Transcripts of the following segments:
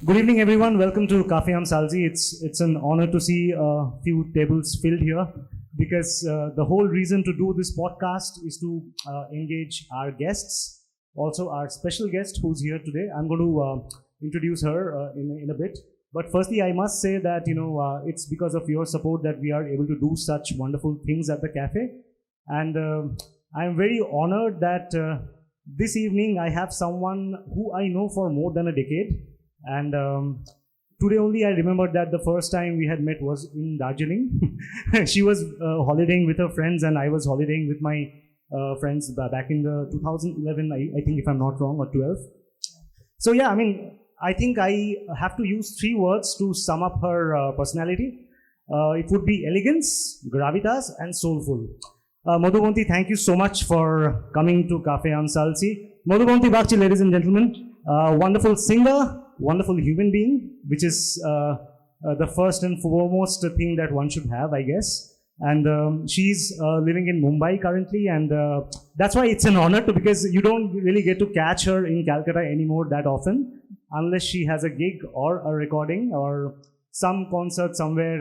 Good evening, everyone. Welcome to Cafe on Salzsee. It's an honor to see a few tables filled here because the whole reason to do this podcast is to engage our guests, also our special guest who's here today. I'm going to introduce her in a bit. But firstly, I must say that it's because of your support that we are able to do such wonderful things at the cafe, and I'm very honored that this evening I have someone who I know for more than a decade. And today only I remembered that the first time we had met was in Darjeeling. She was holidaying with her friends and I was holidaying with my friends back in the 2011, I think, if I'm not wrong, or 12. So yeah, I think I have to use 3 words to sum up her personality. It would be elegance, gravitas, and soulful. Madhubanti, thank you so much for coming to Cafe on Salzsee. Madhubanti Bakchi, ladies and gentlemen, wonderful singer, wonderful human being, which is the first and foremost thing that one should have, I guess. And she's living in Mumbai currently, and that's why it's an honor because you don't really get to catch her in Calcutta anymore that often, unless she has a gig or a recording or some concert somewhere.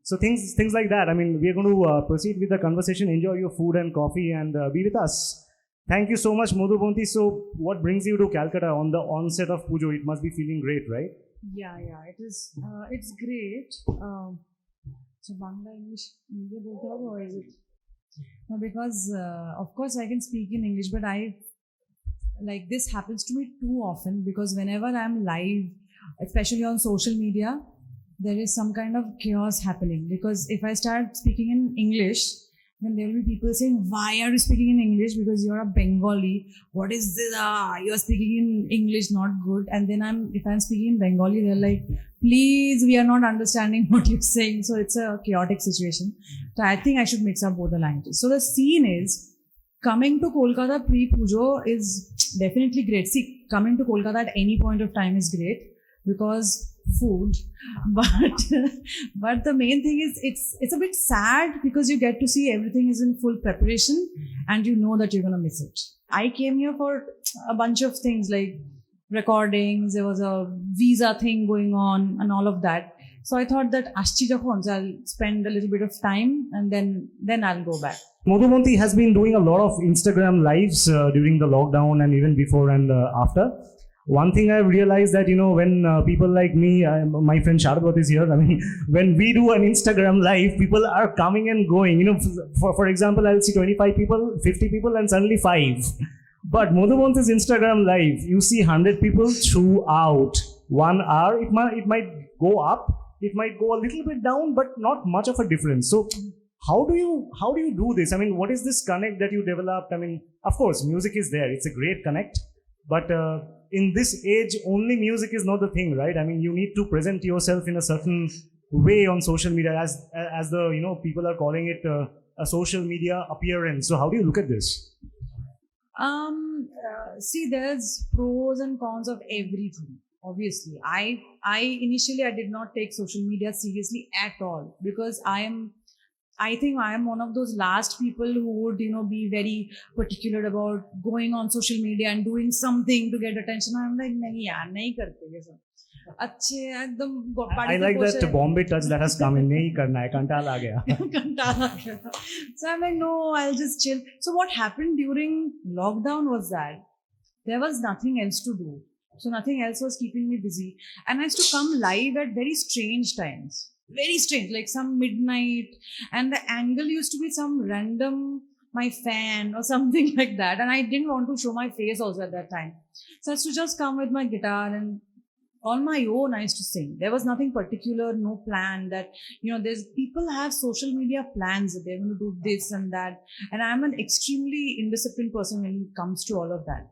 So things like that. We are going to proceed with the conversation. Enjoy your food and coffee and be with us. Thank you so much, Madhubanti. So, what brings you to Calcutta on the onset of Pujo? It must be feeling great, right? Yeah, it is. It's great. So, Bangla English, or is it? No, because of course I can speak in English, but this happens to me too often because whenever I'm live, especially on social media, there is some kind of chaos happening. Because if I start speaking in English, then there will be people saying, why are you speaking in English? Because you're a Bengali. What is this? You're speaking in English, not good. And then if I'm speaking in Bengali, they're like, please, we are not understanding what you're saying. So it's a chaotic situation. So I think I should mix up both the languages. So the scene is, coming to Kolkata pre-Pujo is definitely great. See, coming to Kolkata at any point of time is great because food, but the main thing is it's a bit sad because you get to see everything is in full preparation and you know that you're gonna miss it. I came here for a bunch of things like recordings, there was a visa thing going on and all of that. So I thought that Ashchi Jakhon, I'll spend a little bit of time and then I'll go back. Madhubanti has been doing a lot of Instagram lives during the lockdown and even before and after. One thing I've realized that, when people like me, my friend Sharbhat is here, when we do an Instagram live, people are coming and going. For example, I'll see 25 people, 50 people, and suddenly 5. But Madhubanti's Instagram live, you see 100 people throughout 1 hour. It might go up, it might go a little bit down, but not much of a difference. So how do you do this? What is this connect that you developed? Of course, music is there. It's a great connect. But in this age, only music is not the thing, right? You need to present yourself in a certain way on social media, as the people are calling it a social media appearance. So how do you look at this? See, there's pros and cons of everything. Obviously, I initially did not take social media seriously at all because I think I am one of those last people who would, be very particular about going on social media and doing something to get attention. I'm like, nahi yaar, nahi karte ye sab. Achhe, ekdam I like that Bombay touch that has come in. Nahi karna hai, kantal aa gaya. Kantal aa gaya. So I'm like, no, I'll just chill. So what happened during lockdown was that there was nothing else to do. So nothing else was keeping me busy. And I used to come live at very strange times. Very strange, like some midnight, and the angle used to be some random, my fan or something like that, and I didn't want to show my face also at that time. So I used to just come with my guitar and on my own I used to sing. There was nothing particular, no plan that, there's people have social media plans that they're going to do this and that, and I'm an extremely indisciplined person when it comes to all of that.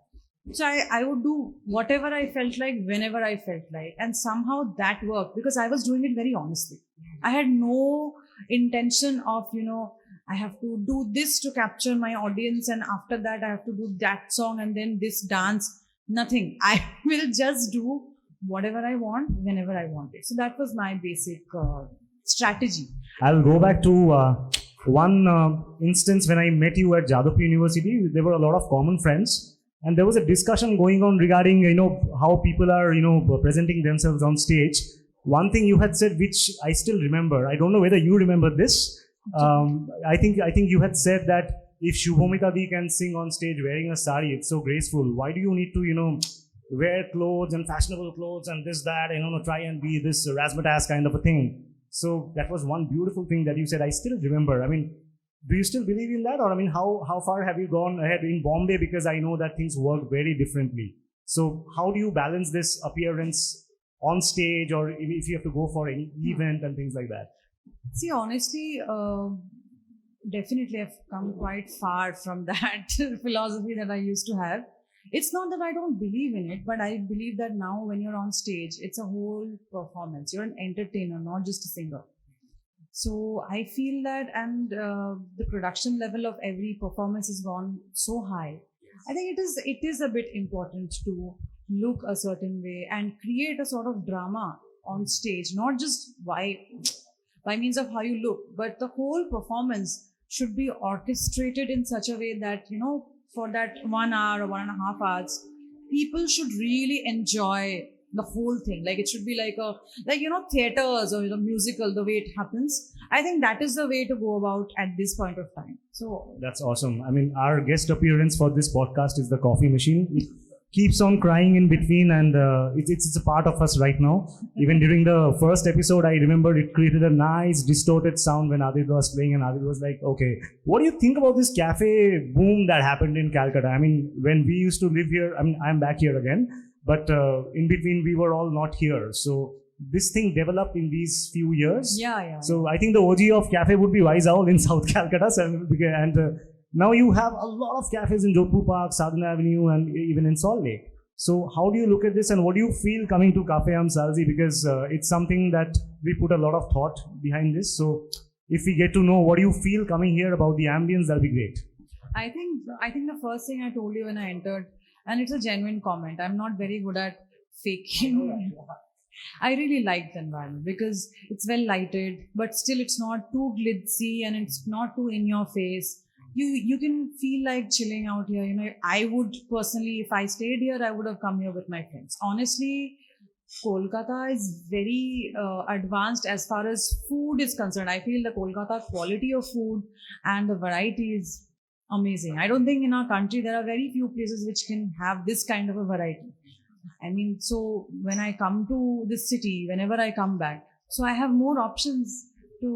So I would do whatever I felt like, whenever I felt like. And somehow that worked because I was doing it very honestly. I had no intention of, I have to do this to capture my audience and after that I have to do that song and then this dance. Nothing. I will just do whatever I want, whenever I want it. So that was my basic strategy. I'll go back to one instance when I met you at Jadavpur University. There were a lot of common friends. and there was a discussion going on regarding, how people are, presenting themselves on stage. One thing you had said, which I still remember, I don't know whether you remember this. I think you had said that if Shubhomita Di can sing on stage wearing a sari, it's so graceful. Why do you need to, wear clothes and fashionable clothes and this, that, and try and be this razzmatazz kind of a thing? So that was one beautiful thing that you said. I still remember. I mean, do you still believe in that? Or I mean, how far have you gone ahead in Bombay? Because I know that things work very differently. So how do you balance this appearance on stage, or if you have to go for any event and things like that? See, honestly, definitely I've come quite far from that philosophy that I used to have. It's not that I don't believe in it, but I believe that now when you're on stage, it's a whole performance. You're an entertainer, not just a singer. So I feel that, and the production level of every performance has gone so high. I think it is a bit important to look a certain way and create a sort of drama on stage, not just by means of how you look, but the whole performance should be orchestrated in such a way that, for that 1 hour or 1.5 hours, people should really enjoy the whole thing. Like it should be like theaters or musical, the way it happens. I think that is the way to go about at this point of time. So that's awesome. I mean, our guest appearance for this podcast is the coffee machine. It keeps on crying in between, and it's a part of us right now. Even during the first episode, I remember it created a nice distorted sound when Adit was playing, and Adit was like, okay, what do you think about this cafe boom that happened in Calcutta? I mean, when we used to live here, I mean, I'm back here again, but in between we were all not here. So this thing developed in these few years. Yeah. So I think the OG of cafe would be Wise Owl in South Calcutta, and now you have a lot of cafes in Jodhpur Park, Sadhana Avenue, and even in Salt Lake. So how do you look at this, and what do you feel coming to Cafe Am Salzsee? Because it's something that we put a lot of thought behind this. So if we get to know what do you feel coming here about the ambience, that'll be great. I think the first thing I told you when I entered, and it's a genuine comment, I'm not very good at faking. I really like the environment because it's well lighted, but still it's not too glitzy and it's not too in your face. You can feel like chilling out here. I would personally, if I stayed here, I would have come here with my friends. Honestly, Kolkata is very advanced as far as food is concerned. I feel the Kolkata quality of food and the variety is amazing. I don't think in our country there are very few places which can have this kind of a variety. I mean, so when I come to this city, whenever I come back, so I have more options to,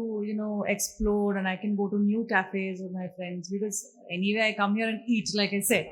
explore, and I can go to new cafes with my friends, because anyway, I come here and eat, like I said.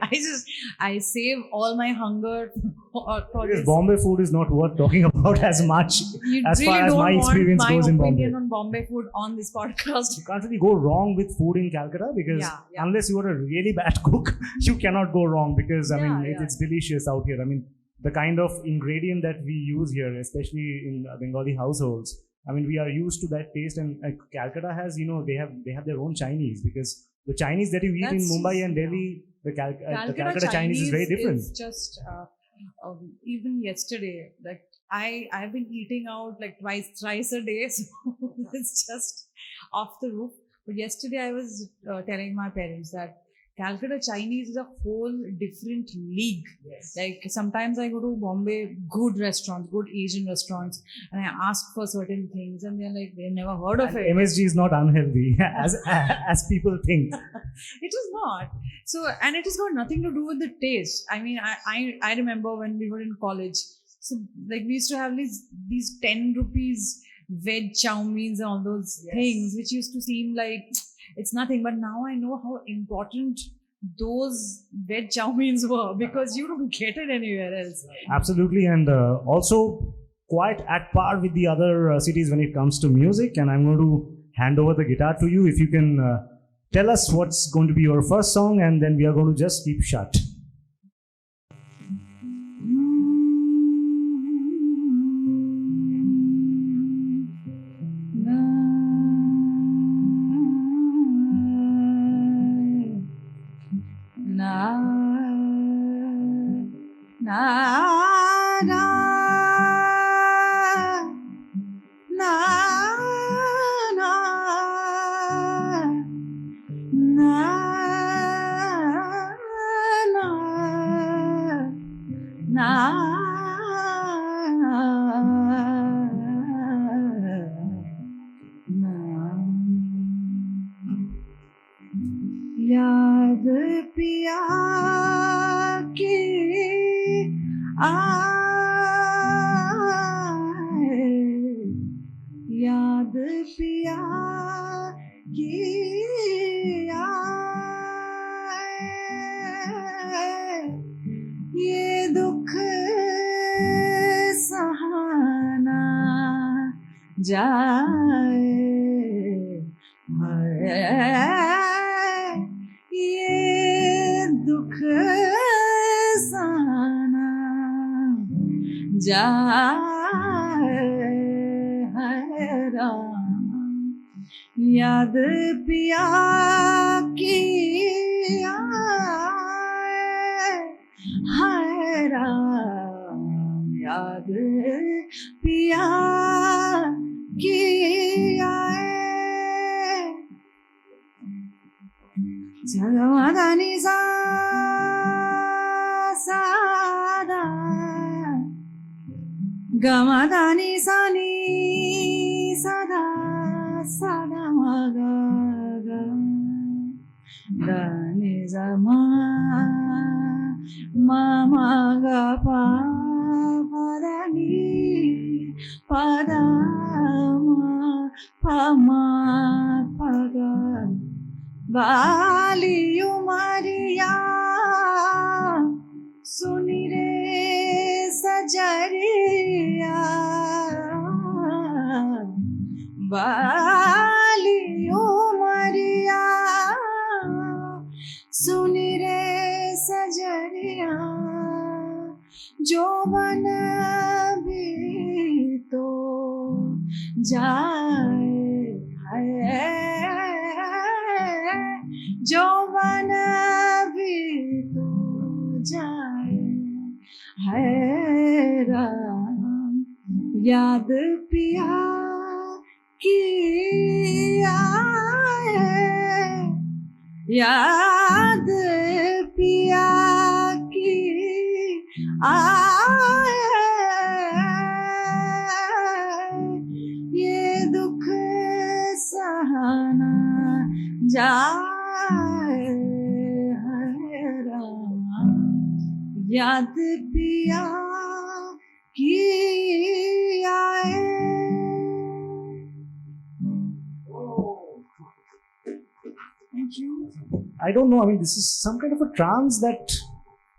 I save all my hunger for because this. Bombay food is not worth talking about as much as really far as my experience goes in Bombay. Opinion on Bombay food on this podcast. You can't really go wrong with food in Calcutta, because unless you are a really bad cook, you cannot go wrong, because it's delicious out here. I mean, the kind of ingredient that we use here, especially in Bengali households, I mean, we are used to that taste, and Calcutta has, they have their own Chinese, because the Chinese that you eat in Mumbai and Delhi, the Calcutta Chinese is very different. It's just even yesterday, like I've been eating out like thrice a day, so it's just off the roof. But yesterday I was telling my parents that Calcutta Chinese is a whole different league. Yes. Like sometimes I go to Bombay, good restaurants, good Asian restaurants, and I ask for certain things, and they're like, they've never heard of it. MSG is not unhealthy as people think. It is not. So, and it has got nothing to do with the taste. I mean, I remember when we were in college, so like we used to have these 10 rupees veg chow meins and all those things, which used to seem like it's nothing, but now I know how important those veg chow meins were, because you don't get it anywhere else. Absolutely, and also quite at par with the other cities when it comes to music. And I'm going to hand over the guitar to you. If you can tell us what's going to be your first song, and then we are going to just keep shut. याद पिया की आए, ये दुख सहाना जाए, ये दुख सहाना जाए, याद पिया की आए, हाय राम, याद पिया की आए, जगमदानी सा सादा, गमदानी सानी सदा सदा मगा गा, दानी जमा मामा गा पा पदानी पदा पमा पगा, बाली उमरिया सुनी रे सजरिया, बाली उमरिया सुनी रे सजरिया, जो बन भी तो जाए, जो बन भी तो जाए, है राम, याद पिया की आए, याद पिया की आए, ये दुख सहना जाए, है राम, याद पिया की आए. Thank you. I don't know. I mean, this is some kind of a trance that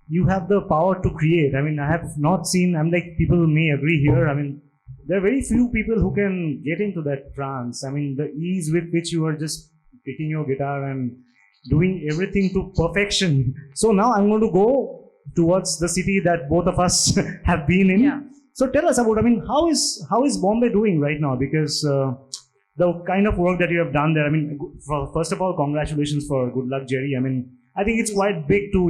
you have the power to create. I mean, I have not seen, I'm like, people may agree here. I mean, there are very few people who can get into that trance. I mean, the ease with which you are just picking your guitar and doing everything to perfection. So now I'm going to go towards the city that both of us have been in. Yeah. So tell us about, I mean, how is Bombay doing right now? Because the kind of work that you have done there, I mean, first of all, congratulations for Good Luck Jerry. I mean, I think it's quite big to,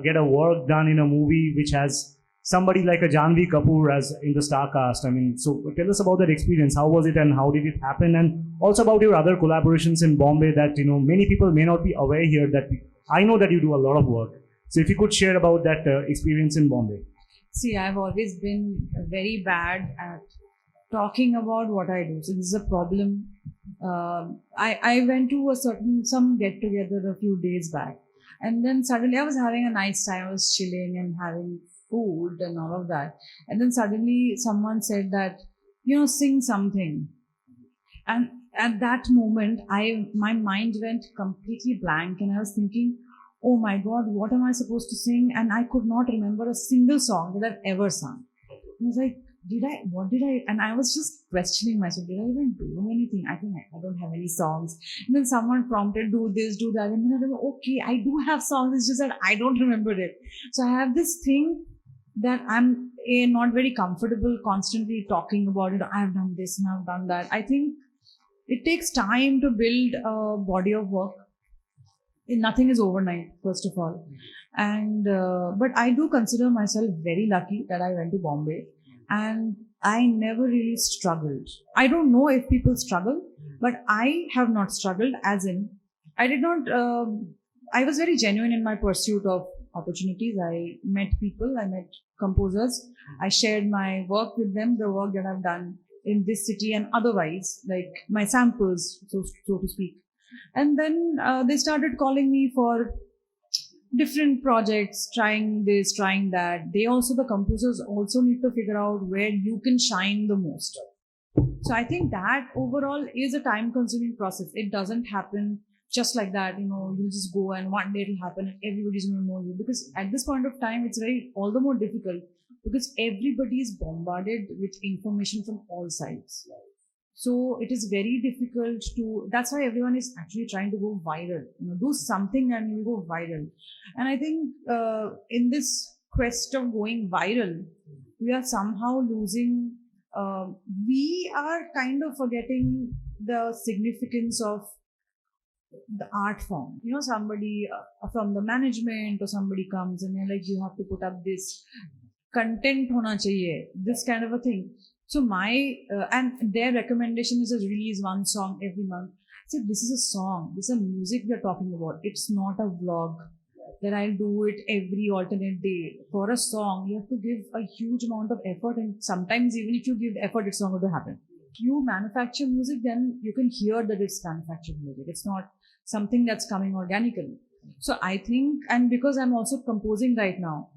get a work done in a movie which has somebody like a Janvi Kapoor as in the star cast. I mean, so tell us about that experience. How was it and how did it happen? And also about your other collaborations in Bombay that, many people may not be aware here that I know that you do a lot of work. So if you could share about that experience in Bombay. See, I've always been very bad at talking about what I do. So this is a problem. I went to some get together a few days back, and then suddenly I was having a nice time. I was chilling and having food and all of that. And then suddenly someone said that, sing something. And at that moment, my mind went completely blank, and I was thinking, oh my God, what am I supposed to sing? And I could not remember a single song that I've ever sung. I was like, what did I? And I was just questioning myself, did I even do anything? I think I don't have any songs. And then someone prompted, do this, do that. And then I thought, okay, I do have songs. It's just that I don't remember it. So I have this thing that I'm not very comfortable constantly talking about it. I've done this and I've done that. I think it takes time to build a body of work. Nothing is overnight, first of all. And but I do consider myself very lucky that I went to Bombay. And I never really struggled. I don't know if people struggle, but I have not struggled, as in, I did not, I was very genuine in my pursuit of opportunities. I met people, I met composers. I shared my work with them, the work that I've done in this city and otherwise, like my samples, so to speak. And then they started calling me for different projects, trying this, trying that. The composers also need to figure out where you can shine the most. So I think that overall is a time consuming process. It doesn't happen just like that, you'll just go and one day it'll happen and everybody's going to know you. Because at this point of time, it's all the more difficult because everybody is bombarded with information from all sides. So it is very difficult that's why everyone is actually trying to go viral, do something and you go viral. And I think in this quest of going viral, we are somehow losing, we are kind of forgetting the significance of the art form. Somebody from the management or somebody comes and they're like, you have to put up this content hona chahiye, this kind of a thing. So and their recommendation is to release one song every month. I said, this is a song, this is a music we're talking about. It's not a vlog that I'll do it every alternate day. For a song, you have to give a huge amount of effort, and sometimes even if you give effort, it's not going to happen. If you manufacture music, then you can hear that it's manufactured music. It's not something that's coming organically. So I think, and because I'm also composing right now,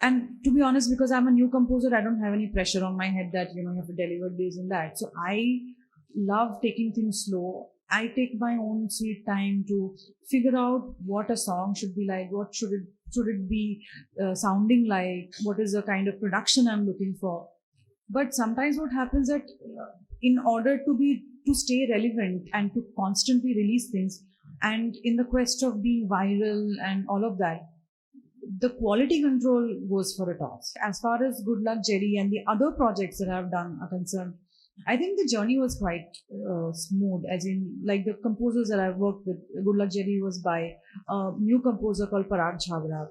and to be honest, because I'm a new composer, I don't have any pressure on my head that, you have to deliver this and that. So I love taking things slow. I take my own sweet time to figure out what a song should be like, what should it be sounding like, what is the kind of production I'm looking for. But sometimes what happens that in order to stay relevant and to constantly release things, and in the quest of being viral and all of that, the quality control goes for a toss. As far as Good Luck Jerry and the other projects that I've done are concerned, I think the journey was quite smooth, as in like the composers that I've worked with. Good Luck Jerry was by a new composer called Parag Chhabra.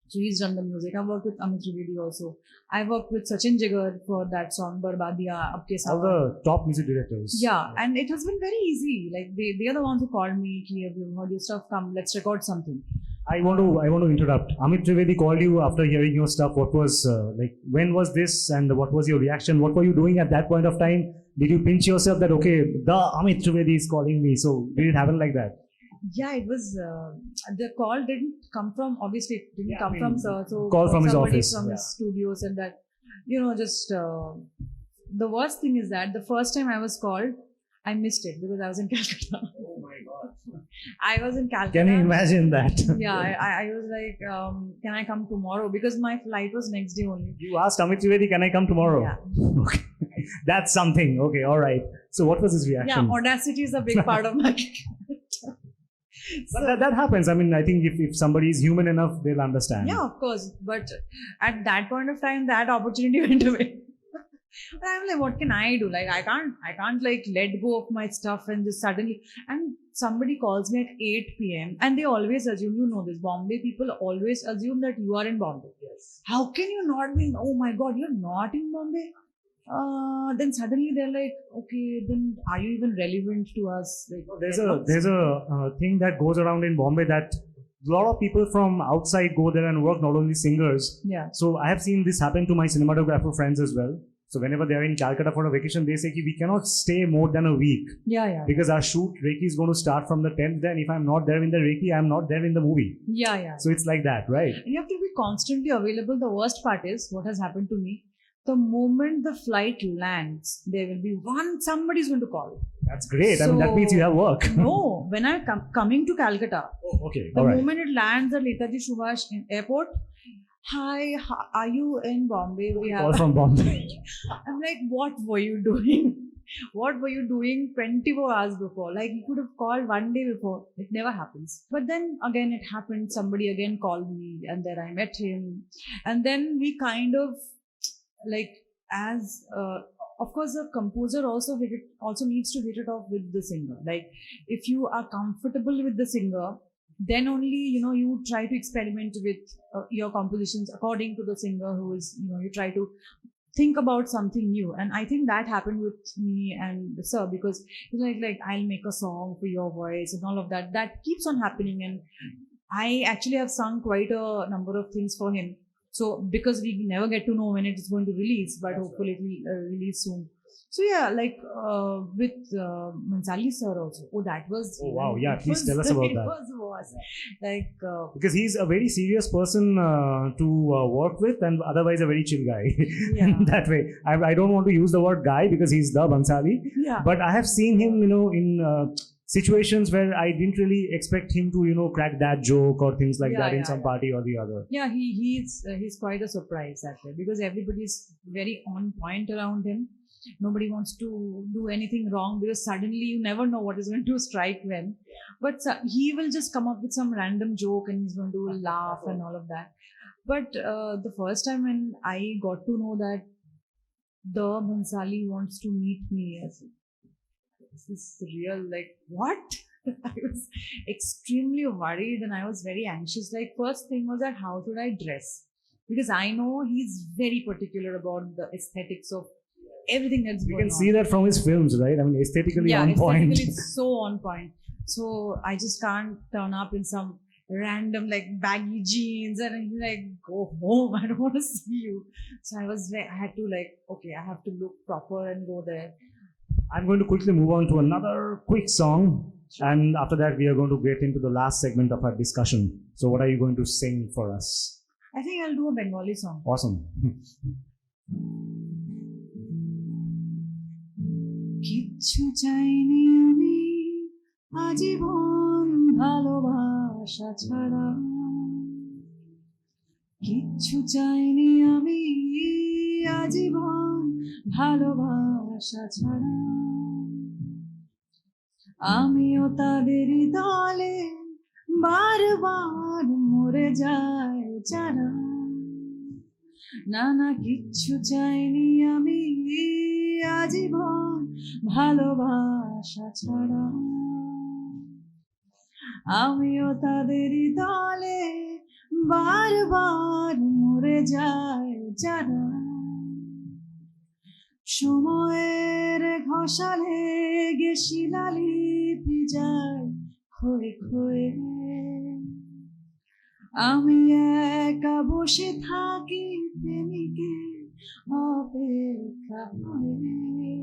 So he's done the music. I've worked with Amit Trivedi also. I worked with Sachin Jigar for that song, Barbadiya, Abke Sawa. All the top music directors. Yeah, and it has been very easy. Like they are the ones who called me, have you heard your stuff, come, let's record something. I want to interrupt. Amit Trivedi called you after hearing your stuff. What was, when was this and what was your reaction? What were you doing at that point of time? Did you pinch yourself that, okay, the Amit Trivedi is calling me? So did it happen like that? Yeah, it was, the call didn't come from, obviously it didn't come from sir. So call from his office. From his studios and that, the worst thing is that the first time I was called, I missed it because I was in Calcutta. Oh my God. I was in Calcutta. Can you imagine that? Yeah, I was like, can I come tomorrow? Because my flight was next day only. You asked Amit Trivedi, can I come tomorrow? Yeah. Okay. That's something. Okay, all right. So what was his reaction? Yeah, audacity is a big part of my But that happens. I mean, I think if somebody is human enough, they'll understand. Yeah, of course. But at that point of time, that opportunity went away. But I'm like, what can I do? Like, I can't like let go of my stuff and just suddenly, and somebody calls me at 8 p.m. and they always assume, this, Bombay people always assume that you are in Bombay. Yes. How can you not be, oh my God, you're not in Bombay? Then suddenly they're like, okay, then are you even relevant to us? Like, there's a thing that goes around in Bombay that a lot of people from outside go there and work, not only singers. Yeah. So I have seen this happen to my cinematographer friends as well. So whenever they're in Calcutta for a vacation, they say we cannot stay more than a week. Yeah. Because our shoot, Reiki is going to start from the 10th. Then if I'm not there in the Reiki, I'm not there in the movie. Yeah. So it's like that, right? And you have to be constantly available. The worst part is what has happened to me. The moment the flight lands, there will be somebody's going to call. That's great. So, I mean, that means you have work. No, when I'm coming to Calcutta, okay, the moment it lands at Netaji Subhash airport, hi, are you in Bombay? We have call from Bombay. I'm like, what were you doing? What were you doing 24 hours before? Like, you could have called one day before. It never happens. But then again, it happened. Somebody again called me and then I met him. And then we kind of of course, the composer also needs to hit it off with the singer. Like, if you are comfortable with the singer, then only, you try to experiment with your compositions according to the singer who is, you try to think about something new. And I think that happened with me and the sir, because he's like, I'll make a song for your voice and all of that. That keeps on happening. And I actually have sung quite a number of things for him. So, because we never get to know when it is going to release, but hopefully it will release soon. So yeah, like with Bhansali sir also. Oh, that was. Oh wow, yeah. It Please was, tell us about it that. was like. Because he's a very serious person to work with, and otherwise a very chill guy. Yeah. That way, I don't want to use the word guy because he's the Bhansali. Yeah. But I have seen him, in situations where I didn't really expect him to, crack that joke or things like that in some party or the other. Yeah, he's quite a surprise actually, because everybody's very on point around him. Nobody wants to do anything wrong because suddenly you never know what is going to strike when. But he will just come up with some random joke and he's going to laugh and all of that. But the first time when I got to know that the Bhansali wants to meet me, as this is real, like what? I was extremely worried and I was very anxious. Like, first thing was that how should I dress? Because I know he's very particular about the aesthetics of everything that's going on. You can see that from his films, right? I mean, aesthetically on point. Aesthetically it's so on point. So I just can't turn up in some random like baggy jeans and I'm like, go home, I don't want to see you. So I had to like, okay, I have to look proper and go there. I'm going to quickly move on to another quick song. Sure. And after that, we are going to get into the last segment of our discussion. So what are you going to sing for us? I think I'll do a Bengali song. Awesome. কিচ্ছু চাইনি আমি আজীবন ভালোবাসা ছাড়া, কিচ্ছু চাইনি আমি আজীবন ভালোবাসা ছাড়া, আমিও তাদেরই দলে বারবার মরে যায় যারা, না না কিচ্ছু চাইনি আমি আজীবন ভালোবাসা ছাড়া, আমিও তাদেরই দলে বারবার মরে যায় যারা, সময়ের ঘষালে গে শিলালিপি যায় ক্ষয়ে ক্ষয়ে, আমি একা বসে থাকি প্রেমিকের অপেক্ষা হয়ে,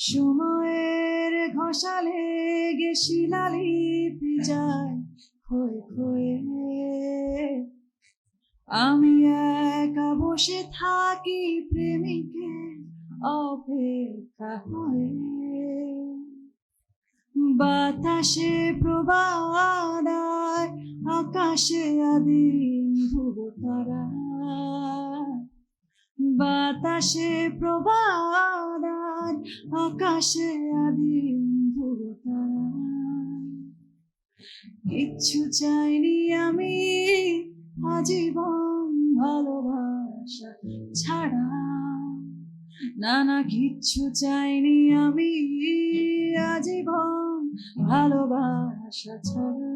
সময়ের ঘষালে গে শিলালিপি যায় ক্ষয়ে ক্ষয়ে, আমি একা বসে থাকি প্রেমিকের অপেক্ষা হয়ে, বাতাসে প্রবাদ আর আকাশে আদিম ধ্রুবতারা, বাতাসে প্রবাদ আর আকাশে আদিম ধ্রুবতারা, কিচ্ছু চাইনি আমি আজীবন ভালোবাসা ছাড়া, না না কিচ্ছু চাইনি আমি আজীবন ভালোবাসা ছাড়া,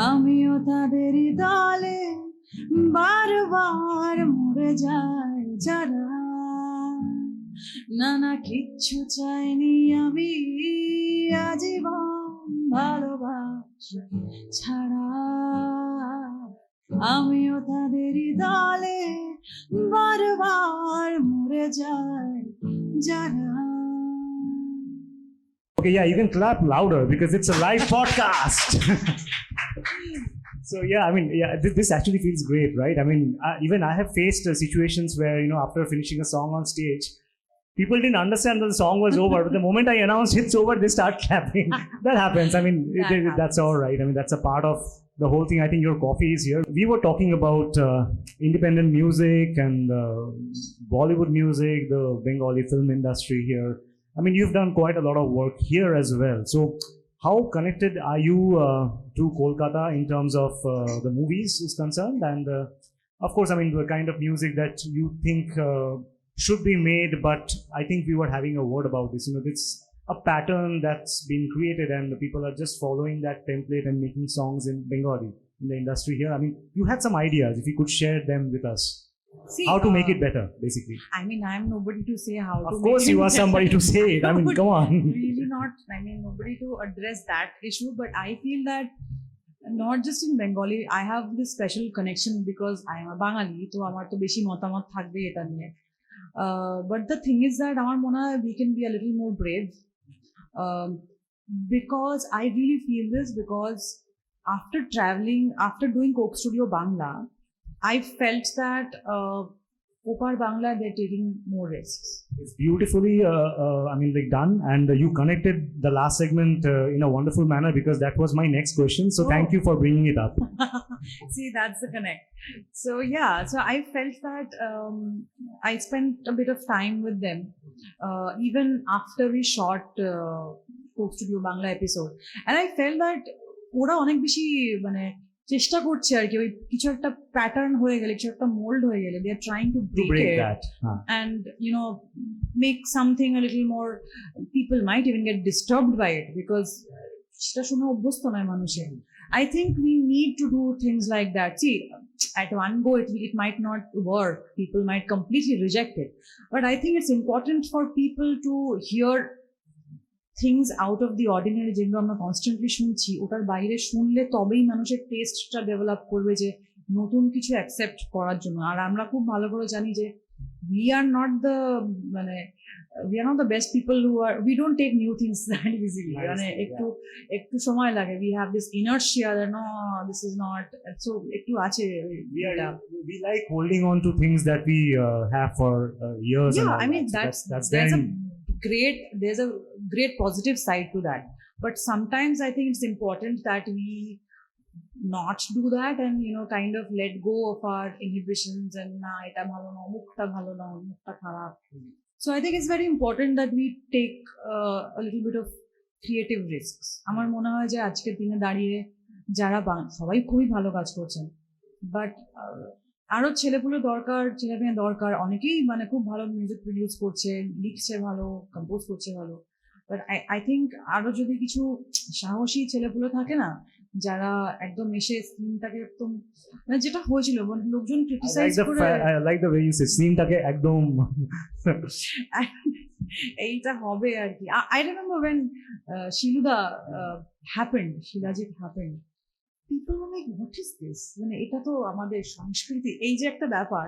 আমিও তাদেরই দলে বারবার মরে যায় যারা, না না কিচ্ছু চাইনি আমি আজীবন ভালোবাসা ছাড়া, আমিও তাদেরই দলে বারবার মরে যায় যারা. Okay, yeah, you can clap louder because it's a live podcast. So yeah, I mean, yeah, this actually feels great, right? I mean, even I have faced situations where, after finishing a song on stage, people didn't understand that the song was over. But the moment I announced it's over, they start clapping. That happens. I mean, that's all right. I mean, that's a part of the whole thing. I think your coffee is here. We were talking about independent music and Bollywood music, the Bengali film industry here. I mean, you've done quite a lot of work here as well. So how connected are you to Kolkata in terms of the movies is concerned? And of course, I mean, the kind of music that you think should be made, but I think we were having a word about this. It's a pattern that's been created and the people are just following that template and making songs in Bengali in the industry here. I mean, you had some ideas, if you could share them with us. See, how to make it better, basically. I mean, I'm nobody to say how to. Of course, you are somebody to say it. I mean, come on. Really not. I mean, nobody to address that issue. But I feel that not just in Bengali, I have this special connection because I am a Bangali. So, আমার তো বেশি মতামত থাকবে এটা নিয়ে. But the thing is that our Mona, we can be a little more brave. Um, because I really feel this because after traveling, after doing Coke Studio Bangla, I felt that Opar Bangla, they're taking more risks. It's beautifully, done, and you connected the last segment in a wonderful manner because that was my next question. So thank you for bringing it up. See, that's the connect. So yeah, so I felt that I spent a bit of time with them, even after we shot Coke Studio Bangla episode, and I felt that ওরা অনেক বেশি মানে চেষ্টা করছে আর কি ওই কিছু একটা প্যাটার্ন হয়ে গেলে কিছু একটা মোল্ড হয়ে গেলে they are trying to break that and make something a little more, people might even get disturbed by it because সেটা শুনে অভ্যস্ত নয় মানুষের. I think we need to do things like that. See, at one go it might not work, people might completely reject it, but I think it's important for people to hear things out of the ordinary যেগুলো আমরা constantly শুনছি ওটার বাইরে শুনলে তবেই মানুষের টেস্টটা develop করবে যে নতুন কিছু অ্যাকসেপ্ট করার জন্য. আর আমরা খুব ভালো করে জানি যে we are not the best people we don't take new things that easily. মানে একটু সময় লাগে. We have this inertia that no, this is not, so একটু আছে. We like holding on to things that we have for years. Yeah, I mean that's there's a great positive side to that, but sometimes I think it's important that we not do that and kind of let go of our inhibitions and na eta bhalo na mukta kharab. So I think it's very important that we take a little bit of creative risks. আমার মনে হয় যে আজকের দিনে দাঁড়িয়ে যারা সবাই খুবই ভালো কাজ করছেন, বাট আরো ছেলেমেয়ে দরকার. অনেকেই মানে খুব ভালো মিউজিক প্রডিউস করছে, লিখছে ভালো, কম্পোজ করছে ভালো, বাট আই থিঙ্ক আরো যদি কিছু সাহসী ছেলেপুলে থাকে না যারা একদম এসে স্ক্রিনটাকে একদম মানে যেটা হয়েছিল লোকজন ক্রিটিসাইজ করে লাইক দ্য ওয়ে ইউ সে স্ক্রিনটাকে একদম এইটা হবে আর কি. I remember when Shilajit happened, people were like, what is this? মানে এটা তো আমাদের সংস্কৃতি, এই যে একটা ব্যাপার.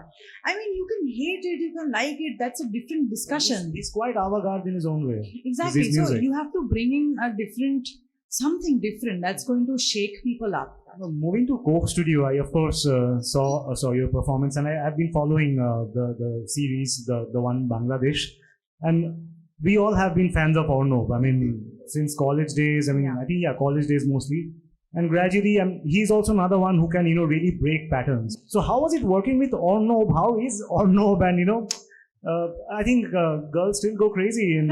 I mean, you can hate it, you can like it, that's a different discussion. He's quite avant-garde in his own way. Exactly. So you have to bring in something different that's going to shake people up. Moving to Coke Studio, I of course saw your performance, and I've been following the series, the one Bangladesh, and we all have been fans of Arnob. I mean, since college days. I mean, I think college days mostly. And gradually, he's also another one who can, really break patterns. So how was it working with Arnob? How is Arnob? And, I think girls still go crazy in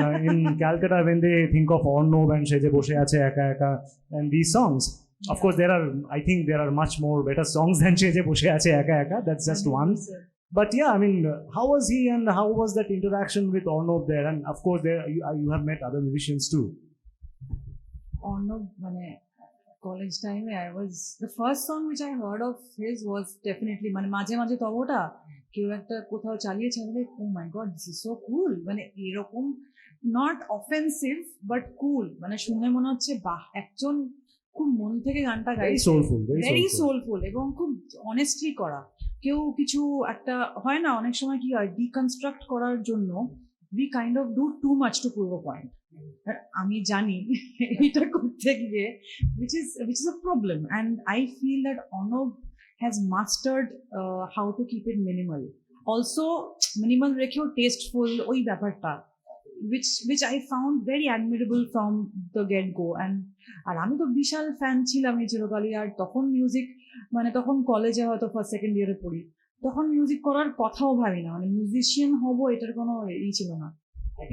Calcutta when they think of Arnob and Seje Boshe Ache Eka Eka and these songs. Yeah. Of course, I think there are much more better songs than Seje Boshe Ache Eka Eka. That's just one. But yeah, I mean, how was he and how was that interaction with Arnob there? And of course, there you have met other musicians too. Arnob, college time the first song which I heard of his was definitely মানে মাঝে মাঝে তবটা কেউ একটা কোথাও চালিয়েছে, oh my god, this is so cool. মানে এরকম not offensive but cool, মানে শুনে মনে হচ্ছে বাহ, একজন খুব মন থেকে গানটা গাইছে, very soulful এবং খুব অনেস্টলি করা. কেউ কিছু একটা হয় না অনেক সময় কি হয়, ডিকনস্ট্রাক্ট করার জন্য we kind of do too much to prove a point. আমি জানি এটা করতে গিয়ে which is a problem, and I feel that Arnob has mastered how to keep it minimal, also minimal রেখেও tasteful ওই ব্যাপারটা, which I found very admirable from the get go. আর আমি তো বিশাল ফ্যান ছিলাম এই চিরকালই. আর তখন মিউজিক মানে তখন কলেজে হয়তো ফার্স্ট সেকেন্ড ইয়ারে পড়ি, তখন মিউজিক করার কথাও ভাবি না, মানে মিউজিশিয়ান হবো এটার কোনো ছিল না. I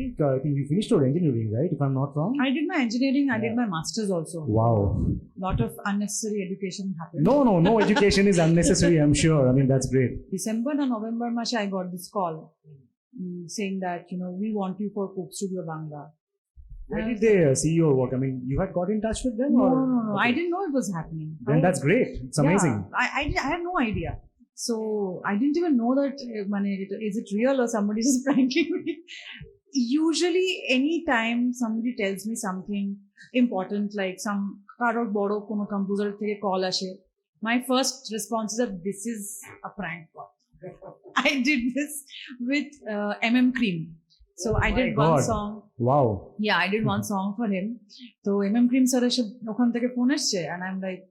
think you finished your engineering, right? If I'm not wrong. I did my engineering. I did my masters also. Wow. Lot of unnecessary education happened. No education is unnecessary. I'm sure. I mean, that's great. December and November mashe I got this call saying that we want you for Coke Studio Bangla. Where did they see your work? I mean, you had got in touch with them? No. Okay. I didn't know it was happening. Then that's great. It's amazing. Yeah, I had no idea. So I didn't even know that. Is it real or somebody just pranking me? Usually, anytime somebody tells me something important, like some কারোর বড় কোনো composer থেকে call আসে, my first response is that this is a prank call. I did this with Cream. So I did God. one song. Wow. Yeah, I did one song for him. So Cream sir ওখান থেকে phone এসছে, and I'm like,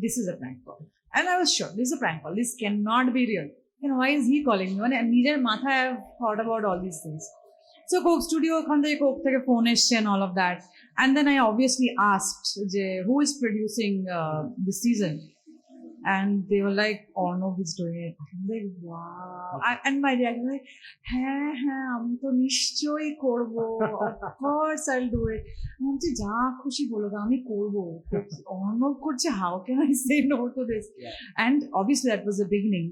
this is a prank call. And I was sure, this is a prank call. This cannot be real. Why is he calling me? And নিজের মাথায় I've thought about all these things. So Coke Studio, ওখান থেকে Coke থেকে phone এসছে and all of that. And then I obviously asked, who is producing this season? And they were like, Arnob is doing it. I'm like, wow. And my reaction was like, আমি তো নিশ্চয়ই করবো. Of course I'll do it. আমি বলছি যা খুশি বলো আমি করবো. Arnob করছে, how can I say no to this? Yeah. And obviously that was the beginning.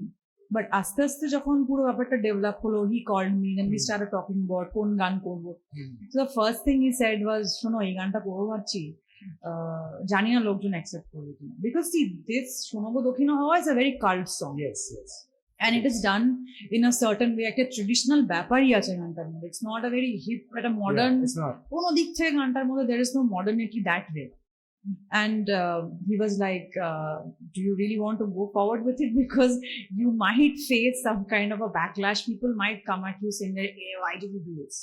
But আস্তে আস্তে যখন পুরো ব্যাপারটা ডেভেলপ হলো, he called me and we started talking about কোন গান করবো. So the first thing he said was, শোনো এই গানটা করবো ভাবছি, জানি না লোকজন অ্যাকসেপ্ট করবে কিনা, because see this শোনগো দক্ষিণ হাওয়া is a very cult song. Yes. And it is done in a certain way, একটা ট্রেডিশনাল ব্যাপারই আছে গানটার মধ্যে. It's not a very hip, but a modern, কোনো দিক থেকে গানটার মধ্যে there is no modernity that way. And he was like, do you really want to go forward with it? Because you might face some kind of a backlash. People might come at you saying, hey, why did you do this?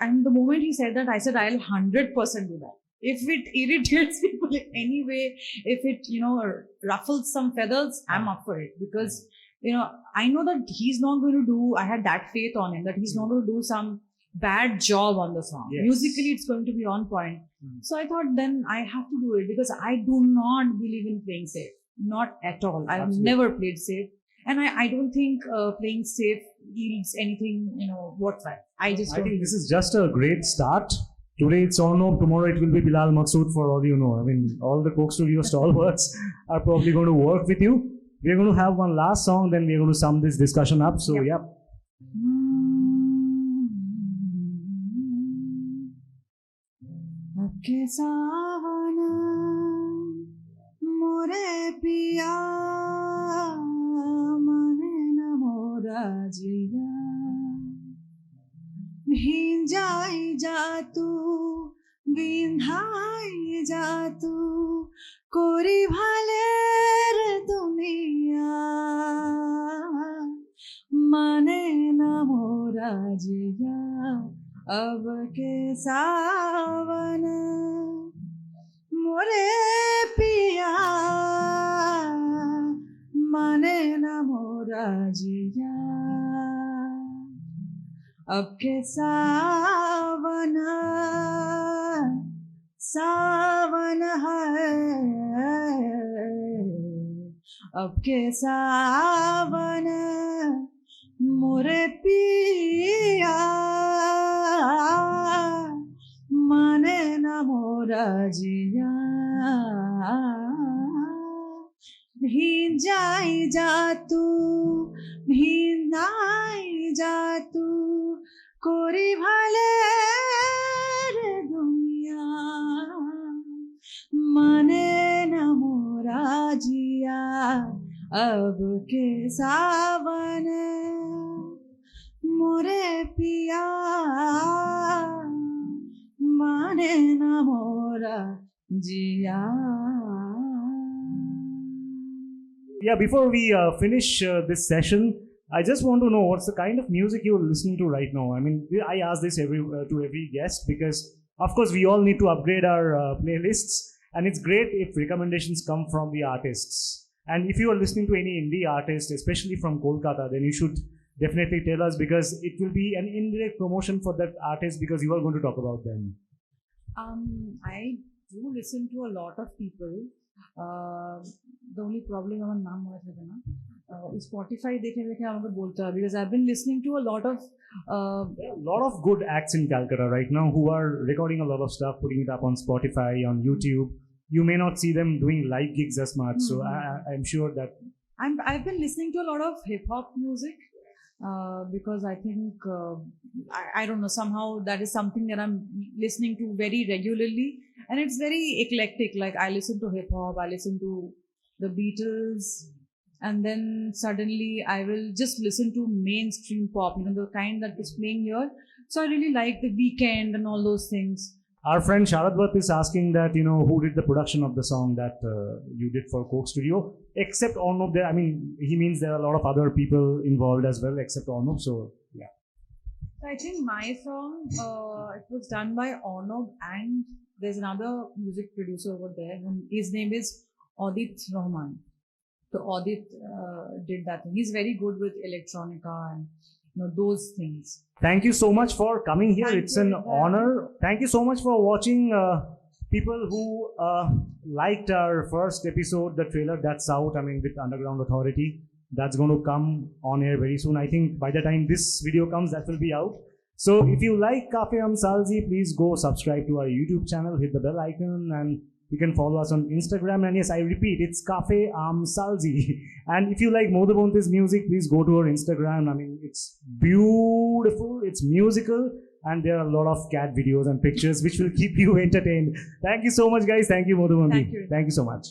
And the moment he said that, I said, I'll 100% do that. If it irritates people in any way, if it, ruffles some feathers, I'm up for it. Because, I know that he's not going to do, I had that faith on him, that he's not going to do some bad job on the song. Yes. Musically, it's going to be on point. So I thought then I have to do it, because I do not believe in playing safe. Not at all. I've never played safe. And I don't think playing safe yields anything, worthwhile. I think this is just a great start. Today it's Arnob, tomorrow it will be Bilal Maqsood, for all you know. I mean, all the Coke Studio stalwarts are probably going to work with you. We're going to have one last song, then we're going to sum this discussion up. So, yeah. के सावना मोरे पिया मने न मोरा जिया भिंजाई जा तू बिंधाई जा तू कोरी भालेर दुनिया मने न मोरा जिया अब के सावन मोरे पिया माने न मोरा जिया अब के सावन सावन है अब के सावन मोरे पिया माने न मोरा जिया भिंजाई जा तू भिंदाई जा तू कोरी भाले रे दुनिया माने न मोरा जिया अब के सावन मोरे पिया माने न मोरा जिया. Yeah, before we finish this session, I just want to know what's the kind of music you're listening to right now. I mean, I ask this to every guest because, of course, we all need to upgrade our playlists, and it's great if recommendations come from the artists. And if you are listening to any indie artist, especially from Kolkata, then you should definitely tell us, because it will be an indirect promotion for that artist, because you are going to talk about them. I do listen to a lot of people. The only problem আমার নাম মনে থাকে না, Spotify দেখে দেখে আমাকে বলতে হবে, because I've been listening to a lot of good acts in Calcutta right now who are recording a lot of stuff, putting it up on Spotify, on YouTube. You may not see them doing live gigs as much, so I'm sure that I've been listening to a lot of hip hop music. Because I think I don't know, somehow that is something that I'm listening to very regularly, and it's very eclectic. Like I listen to hip hop, I listen to the Beatles, and then suddenly I will just listen to mainstream pop, the kind that is playing here. So I really like The Weeknd and all those things. Our friend Sharadvat is asking that, who did the production of the song that you did for Coke Studio, except Arnob. There, I mean, he means there are a lot of other people involved as well, except Arnob. So, yeah. So I think my song, it was done by Arnob, and there's another music producer over there. His name is Adit Rahman. So Adit did that thing. He's very good with electronica and those things. Thank you so much for coming here. It's an honor. Thank you so much for watching. People who liked our first episode, the trailer that's out, with Underground Authority. That's going to come on air very soon. I think by the time this video comes, that will be out. So if you like Cafe Am Salzsee, please go subscribe to our YouTube channel, hit the bell icon, and you can follow us on Instagram. And yes, I repeat, it's Cafe Am Salzsee. And if you like Madhubanti's music, please go to our Instagram. It's beautiful, it's musical, and there are a lot of cat videos and pictures which will keep you entertained. Thank you so much, guys. Thank you, Madhubanti. Thank you. Thank you so much.